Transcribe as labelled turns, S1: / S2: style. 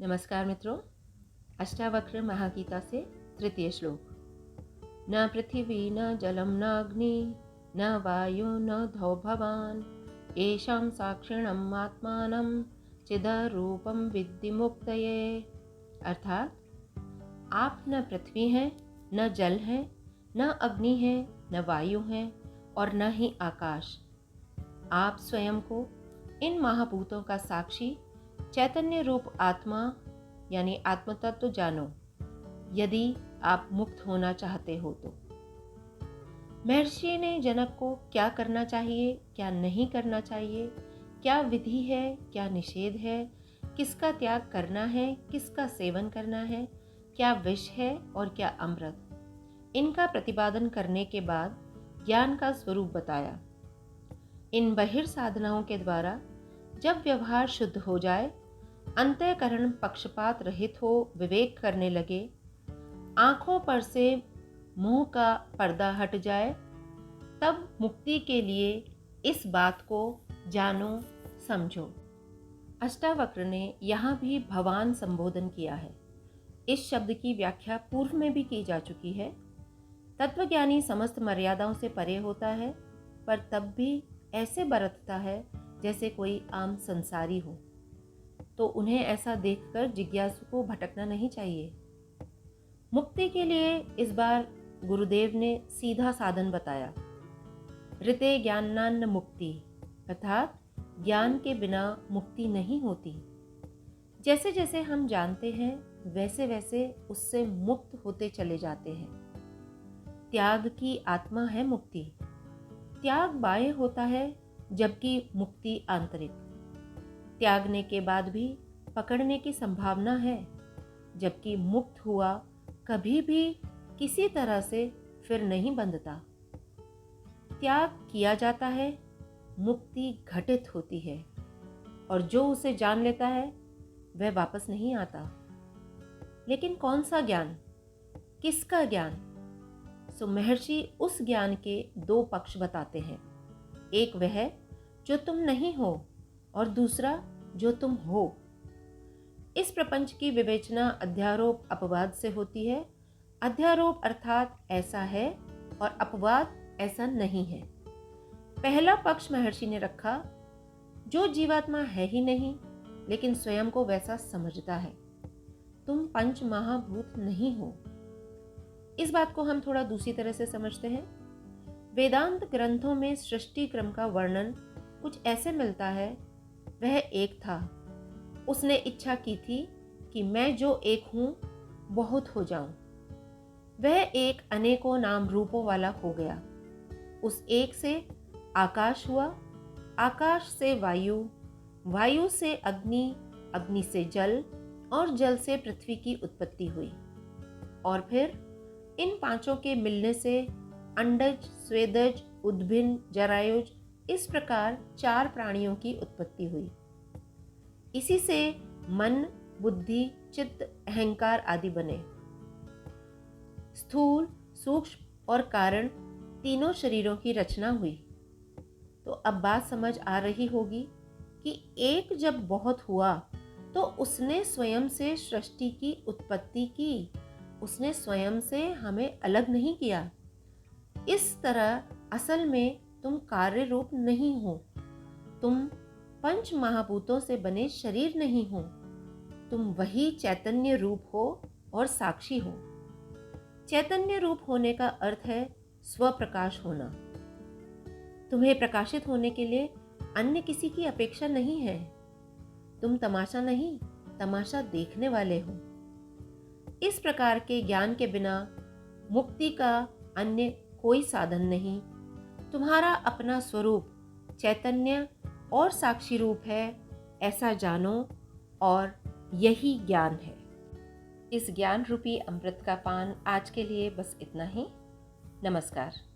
S1: नमस्कार मित्रों, अष्टावक्र महागीता से तृतीय श्लोक। न पृथिवी न जलम न अग्नि न वायु न धौ भवान येषां साक्षिणम् आत्मानं चिदरूपम विद्धि मुक्तये। अर्थात आप न पृथ्वी हैं, न जल है, न अग्नि है, न वायु है और न ही आकाश। आप स्वयं को इन महाभूतों का साक्षी चैतन्य रूप आत्मा यानी आत्मतत्व जानो, यदि आप मुक्त होना चाहते हो तो। महर्षि ने जनक को क्या करना चाहिए, क्या नहीं करना चाहिए, क्या विधि है, क्या निषेध है, किसका त्याग करना है, किसका सेवन करना है, क्या विष है और क्या अमृत, इनका प्रतिपादन करने के बाद ज्ञान का स्वरूप बताया। इन बहिर् साधनाओं के द्वारा जब व्यवहार शुद्ध हो जाए, अंतःकरण पक्षपात रहित हो विवेक करने लगे, आंखों पर से मोह का पर्दा हट जाए, तब मुक्ति के लिए इस बात को जानो समझो। अष्टावक्र ने यहाँ भी भवान संबोधन किया है। इस शब्द की व्याख्या पूर्व में भी की जा चुकी है। तत्वज्ञानी समस्त मर्यादाओं से परे होता है, पर तब भी ऐसे बरतता है जैसे कोई आम संसारी हो, तो उन्हें ऐसा देखकर जिज्ञासु को भटकना नहीं चाहिए। मुक्ति के लिए इस बार गुरुदेव ने सीधा साधन बताया। ऋते ज्ञानान्न मुक्ति, अर्थात ज्ञान के बिना मुक्ति नहीं होती। जैसे जैसे हम जानते हैं वैसे वैसे उससे मुक्त होते चले जाते हैं। त्याग की आत्मा है मुक्ति। त्याग बाह्य होता है, जबकि मुक्ति आंतरिक। त्यागने के बाद भी पकड़ने की संभावना है, जबकि मुक्त हुआ कभी भी किसी तरह से फिर नहीं बंधता। त्याग किया जाता है, मुक्ति घटित होती है, और जो उसे जान लेता है वह वापस नहीं आता। लेकिन कौन सा ज्ञान, किसका ज्ञान? सो महर्षि उस ज्ञान के दो पक्ष बताते हैं। एक वह जो तुम नहीं हो और दूसरा जो तुम हो। इस प्रपंच की विवेचना अध्यारोप अपवाद से होती है। अध्यारोप अर्थात ऐसा है और अपवाद ऐसा नहीं है। पहला पक्ष महर्षि ने रखा, जो जीवात्मा है ही नहीं लेकिन स्वयं को वैसा समझता है। तुम पंच महाभूत नहीं हो। इस बात को हम थोड़ा दूसरी तरह से समझते हैं। वेदांत ग्रंथों में सृष्टि क्रम का वर्णन कुछ ऐसे मिलता है। वह एक था, उसने इच्छा की थी कि मैं जो एक हूं बहुत हो जाऊं। वह एक अनेकों नाम रूपों वाला हो गया। उस एक से आकाश हुआ, आकाश से वायु, वायु से अग्नि, अग्नि से जल और जल से पृथ्वी की उत्पत्ति हुई। और फिर इन पांचों के मिलने से अंडज, स्वेदज, उद्भिन्न, जरायुज, इस प्रकार चार प्राणियों की उत्पत्ति हुई। इसी से मन, बुद्धि, चित्त, अहंकार आदि बने। स्थूल, सूक्ष्म और कारण तीनों शरीरों की रचना हुई। तो अब बात समझ आ रही होगी कि एक जब बहुत हुआ तो उसने स्वयं से सृष्टि की उत्पत्ति की। उसने स्वयं से हमें अलग नहीं किया। इस तरह असल में तुम कार्य रूप नहीं हो। तुम पंच महाभूतों से बने शरीर नहीं हो। तुम वही चैतन्य रूप हो और साक्षी हो। चैतन्य रूप होने का अर्थ है स्वप्रकाश होना। तुम्हें प्रकाशित होने के लिए अन्य किसी की अपेक्षा नहीं है। तुम तमाशा नहीं, तमाशा देखने वाले हो। इस प्रकार के ज्ञान के बिना मुक्ति का अन्य कोई साधन नहीं। तुम्हारा अपना स्वरूप चैतन्य और साक्षी रूप है, ऐसा जानो, और यही ज्ञान है। इस ज्ञान रूपी अमृत का पान आज के लिए बस इतना ही। नमस्कार।